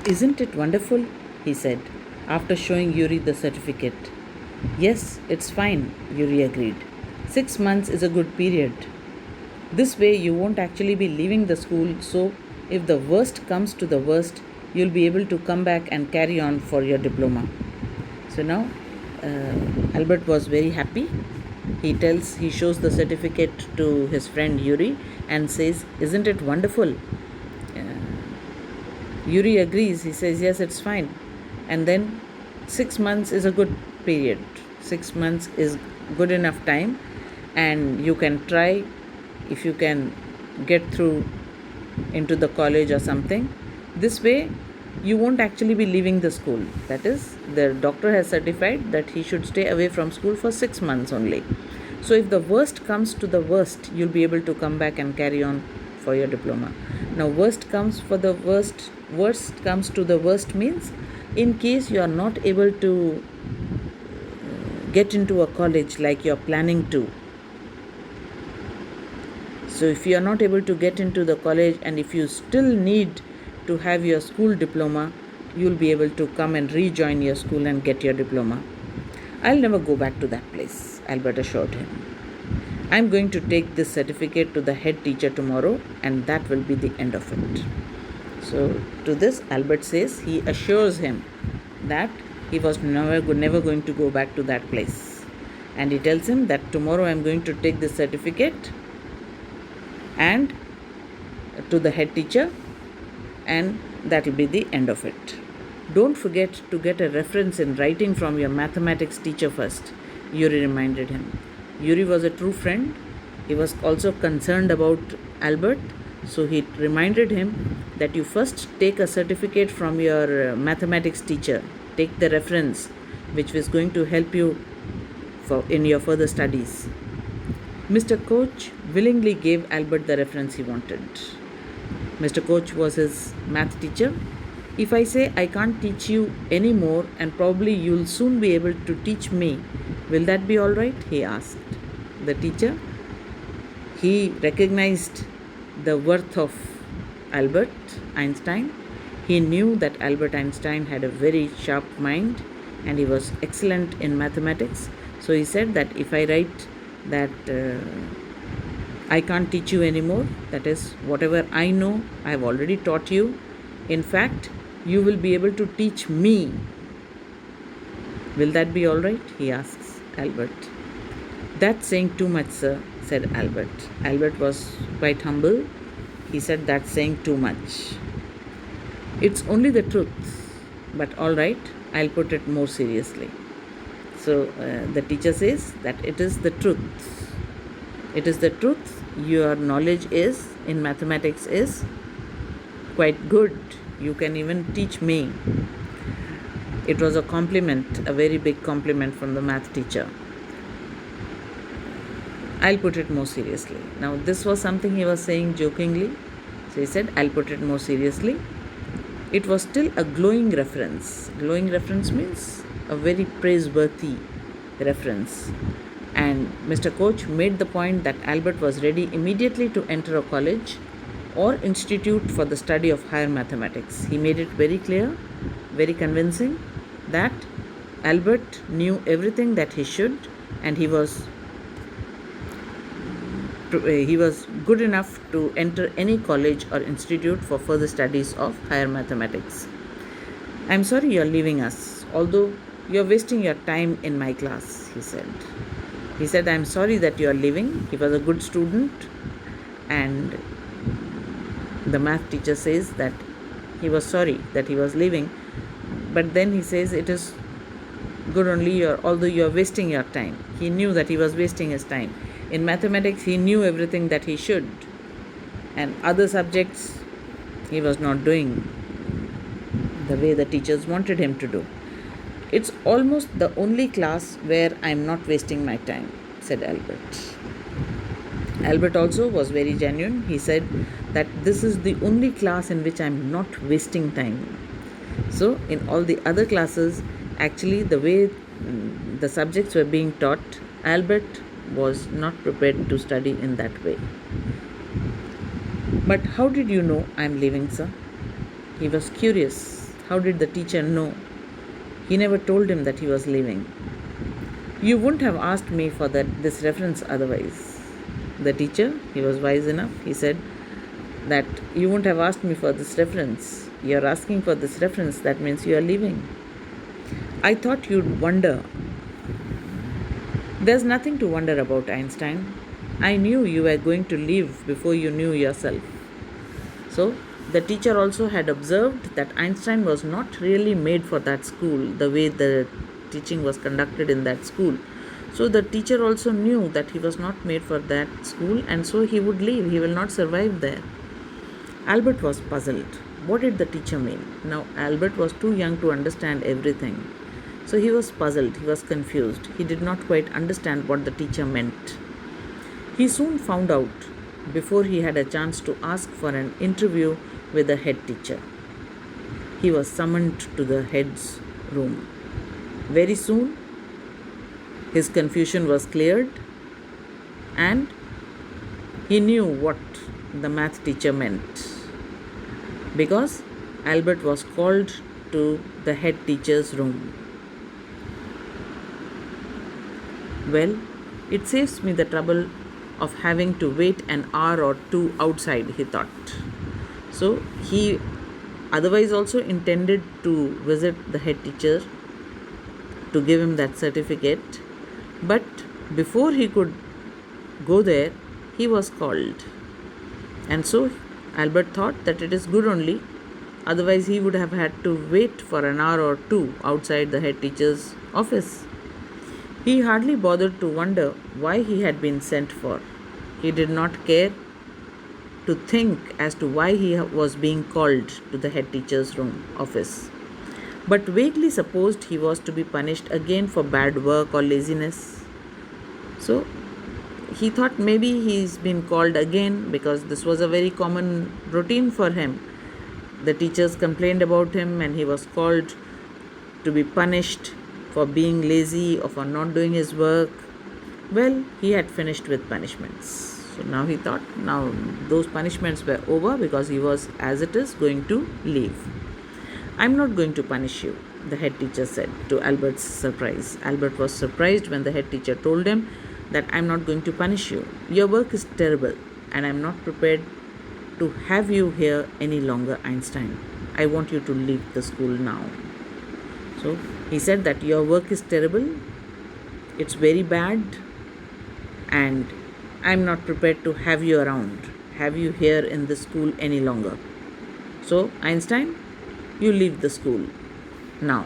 Isn't it wonderful? He said, after showing Yuri the certificate. Yes, it's fine, Yuri agreed. 6 months is a good period. This way, you won't actually be leaving the school, so if the worst comes to the worst, you'll be able to come back and carry on for your diploma. So now, Albert was very happy. He shows the certificate to his friend Yuri and says, "Isn't it wonderful?" Yuri agrees. He says, "Yes, it's fine." And then 6 months is a good period. 6 months is good enough time, and you can try if you can get through into the college or something. This way, you won't actually be leaving the school. That is, the doctor has certified that he should stay away from school for 6 months only. So, if the worst comes to the worst, you'll be able to come back and carry on for your diploma. Now, worst comes to the worst means in case you are not able to get into a college like you're planning to. So, if you are not able to get into the college and if you still need to have your school diploma, you'll be able to come and rejoin your school and get your diploma. I'll never go back to that place, Albert assured him. I'm going to take this certificate to the head teacher tomorrow, and that will be the end of it. So, to this, Albert says he assures him that he was never going to go back to that place. And he tells him that tomorrow I'm going to take this certificate and to the head teacher, and that will be the end of it. Don't forget to get a reference in writing from your mathematics teacher first, Yuri reminded him. Yuri was a true friend. He was also concerned about Albert, so he reminded him that you first take a certificate from your mathematics teacher. Take the reference, which is going to help you in your further studies. Mr. Koch willingly gave Albert the reference he wanted. Mr. Koch was his math teacher. If I say I can't teach you anymore and probably you'll soon be able to teach me, will that be all right? He asked. The teacher, he recognized the worth of Albert Einstein. He knew that Albert Einstein had a very sharp mind and he was excellent in mathematics. So he said that if I write that I can't teach you anymore, that is, whatever I know, I have already taught you. In fact, you will be able to teach me. Will that be all right? He asks Albert. That's saying too much, sir, said Albert. Albert was quite humble. He said, that's saying too much. It's only the truth, but all right, I'll put it more seriously. So the teacher says that it is the truth. It is the truth. Your knowledge in mathematics is quite good. You can even teach me. It was a compliment, a very big compliment from the math teacher. I'll put it more seriously. Now, this was something he was saying jokingly. So he said, I'll put it more seriously. It was still a glowing reference. Glowing reference means a very praiseworthy reference. And Mr. Koch made the point that Albert was ready immediately to enter a college or institute for the study of higher mathematics. He made it very clear, very convincing, that Albert knew everything that he should, and he was good enough to enter any college or institute for further studies of higher mathematics. I'm sorry you're leaving us, although you're wasting your time in my class, he said. He said, I'm sorry that you're leaving. He was a good student, and the math teacher says that he was sorry that he was leaving, but then he says it is good only although you're wasting your time. He knew that he was wasting his time. In mathematics, he knew everything that he should, and other subjects he was not doing the way the teachers wanted him to do. It's almost the only class where I'm not wasting my time, said Albert. Albert also was very genuine. He said that this is the only class in which I'm not wasting time. So, in all the other classes, actually, the way the subjects were being taught, Albert was not prepared to study in that way. But how did you know I'm leaving, sir? He was curious. How did the teacher know? He never told him that he was leaving. You wouldn't have asked me for this reference otherwise. The teacher, he was wise enough, he said that you wouldn't have asked me for this reference. You're asking for this reference, that means you are leaving. I thought you'd wonder. There's nothing to wonder about, Einstein. I knew you were going to leave before you knew yourself. So, the teacher also had observed that Einstein was not really made for that school, the way the teaching was conducted in that school. So, the teacher also knew that he was not made for that school, and so he would leave. He will not survive there. Albert was puzzled. What did the teacher mean? Now, Albert was too young to understand everything. So, he was puzzled, he was confused. He did not quite understand what the teacher meant. He soon found out before he had a chance to ask for an interview with the head teacher. He was summoned to the head's room. Very soon, his confusion was cleared and he knew what the math teacher meant, because Albert was called to the head teacher's room. Well, it saves me the trouble of having to wait an hour or two outside, he thought. So he otherwise also intended to visit the head teacher to give him that certificate, but before he could go there, he was called. And so Albert thought that it is good only, otherwise he would have had to wait for an hour or two outside the head teacher's office. He hardly bothered to wonder why he had been sent for. He did not care to think as to why he was being called to the head teacher's room office, but vaguely supposed he was to be punished again for bad work or laziness. So he thought maybe he's been called again because this was a very common routine for him. The teachers complained about him and he was called to be punished for being lazy or for not doing his work. Well, he had finished with punishments. So now he thought, now those punishments were over because he was, as it is, going to leave. I'm not going to punish you, the head teacher said, to Albert's surprise. Albert was surprised when the head teacher told him that I'm not going to punish you. Your work is terrible and I'm not prepared to have you here any longer, Einstein. I want you to leave the school now. So he said that your work is terrible, it's very bad, and I'm not prepared to have you around, have you here in the school any longer. So, Einstein, you leave the school now.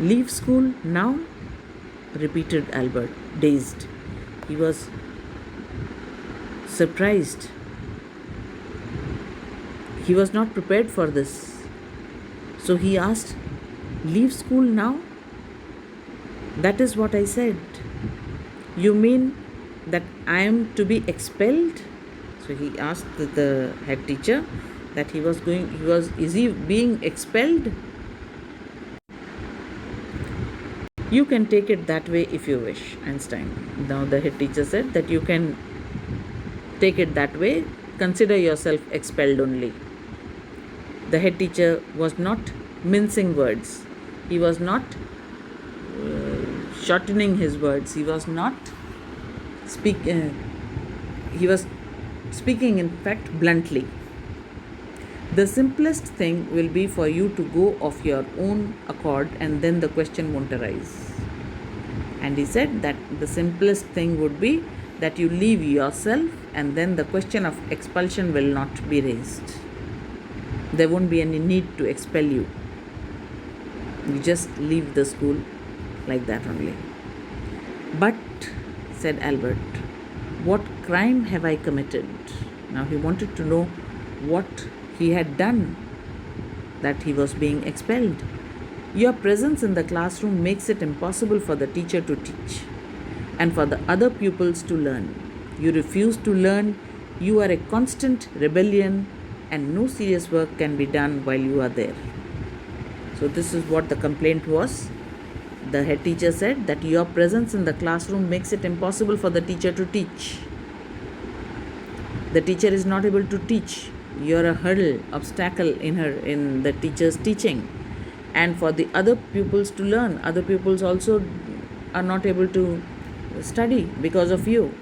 Leave school now? Repeated Albert, dazed. He was surprised. He was not prepared for this. So he asked, leave school now? That is what I said. You mean that I am to be expelled? So he asked the head teacher that is he being expelled? You can take it that way if you wish, Einstein. Now the head teacher said that you can take it that way. Consider yourself expelled only. The head teacher was not mincing words. He was not shortening his words. He was not he was speaking, in fact, bluntly. The simplest thing will be for you to go of your own accord, and then the question won't arise. And he said that the simplest thing would be that you leave yourself, and then the question of expulsion will not be raised. There won't be any need to expel you. You just leave the school like that only. But, said Albert, what crime have I committed? Now he wanted to know what he had done that he was being expelled. Your presence in the classroom makes it impossible for the teacher to teach and for the other pupils to learn. You refuse to learn, you are a constant rebellion, and no serious work can be done while you are there. So this is what the complaint was. The head teacher said that your presence in the classroom makes it impossible for the teacher to teach. The teacher is not able to teach you're a hurdle, obstacle in the teacher's teaching, and for the other pupils to learn. Other pupils also are not able to study because of you.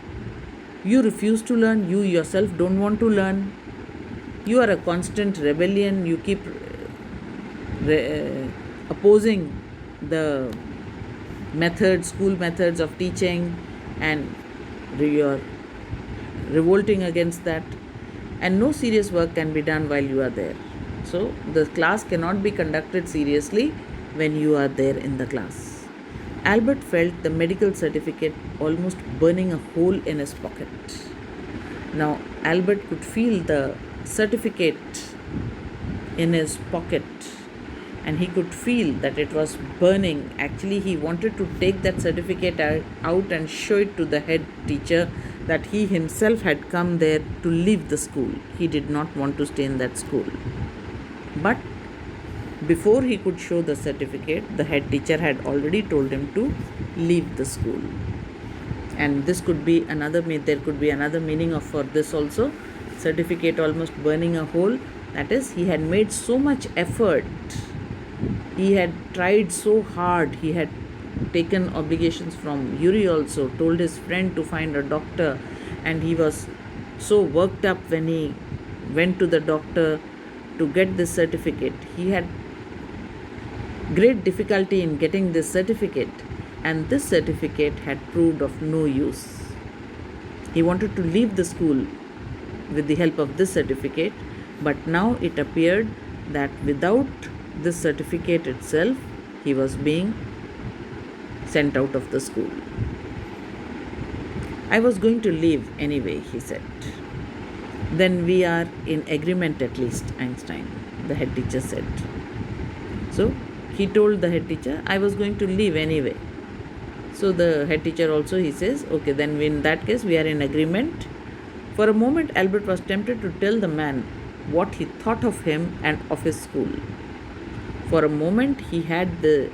You refuse to learn, you yourself don't want to learn. You are a constant rebellion, you keep opposing the school methods of teaching, and you're revolting against that, and no serious work can be done while you are there. So the class cannot be conducted seriously when you are there in the class. Albert felt the medical certificate almost burning a hole in his pocket. Now, Albert could feel the certificate in his pocket, and he could feel that it was burning. Actually, he wanted to take that certificate out and show it to the head teacher that he himself had come there to leave the school. He did not want to stay in that school. But before he could show the certificate, the head teacher had already told him to leave the school. And this could be there could be another meaning of for this also. Certificate almost burning a hole. That is, he had made so much effort. He had tried so hard. He had taken obligations from Yuri also, told his friend to find a doctor, and he was so worked up when he went to the doctor to get this certificate. He had great difficulty in getting this certificate, and this certificate had proved of no use. He wanted to leave the school with the help of this certificate, but now it appeared that without this certificate itself, he was being sent out of the school. I was going to leave anyway, he said. Then we are in agreement at least, Einstein, the head teacher said. So he told the head teacher, I was going to leave anyway. So the head teacher also, he says, okay, then in that case we are in agreement. For a moment, Albert was tempted to tell the man what he thought of him and of his school. For a moment, he had the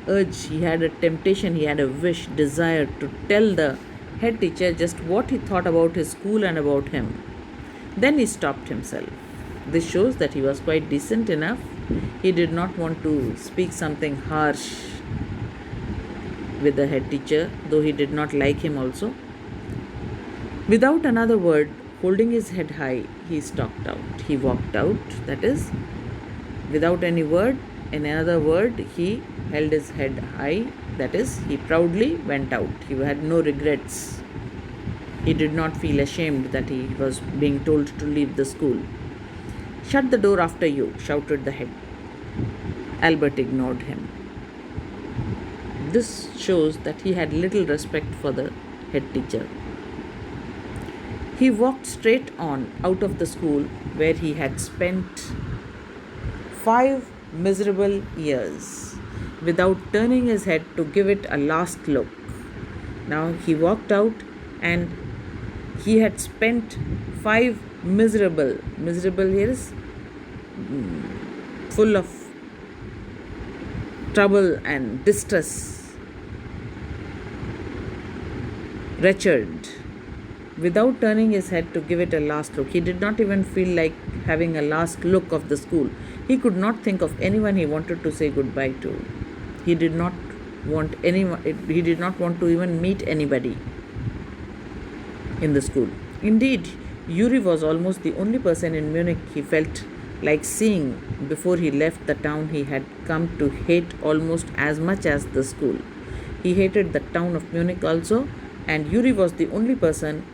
urge, he had a temptation, he had a wish, desire to tell the head teacher just what he thought about his school and about him. Then he stopped himself. This shows that he was quite decent enough. He did not want to speak something harsh with the head teacher, though he did not like him also. Without another word, holding his head high, he stalked out. He walked out, that is, without any word. In another word, he held his head high, that is, he proudly went out. He had no regrets. He did not feel ashamed that he was being told to leave the school. Shut the door after you, shouted the head. Albert ignored him. This shows that he had little respect for the head teacher. He walked straight on out of the school where he had spent 5 miserable years without turning his head to give it a last look. Now he walked out, and he had spent 5 miserable here is full of trouble and distress, wretched, without turning his head to give it a last look. He did not even feel like having a last look of the school. He could not think of anyone he wanted to say goodbye to. He did not want to even meet anybody in the school. Indeed, Yuri was almost the only person in Munich he felt like seeing before he left the town he had come to hate almost as much as the school. He hated the town of Munich also, and Yuri was the only person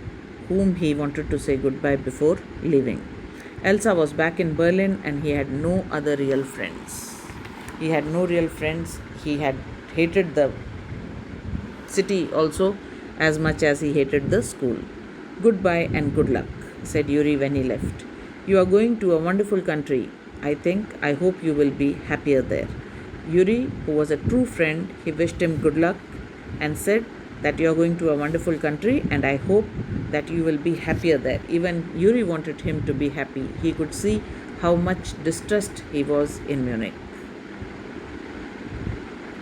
whom he wanted to say goodbye before leaving. Elsa was back in Berlin, and he had no other real friends. He had no real friends. He had hated the city also as much as he hated the school. Goodbye and good luck, said Yuri when he left. You are going to a wonderful country. I hope you will be happier there. Yuri, who was a true friend, he wished him good luck and said that you are going to a wonderful country, and I hope that you will be happier there. Even Yuri wanted him to be happy. He could see how much distressed he was in Munich.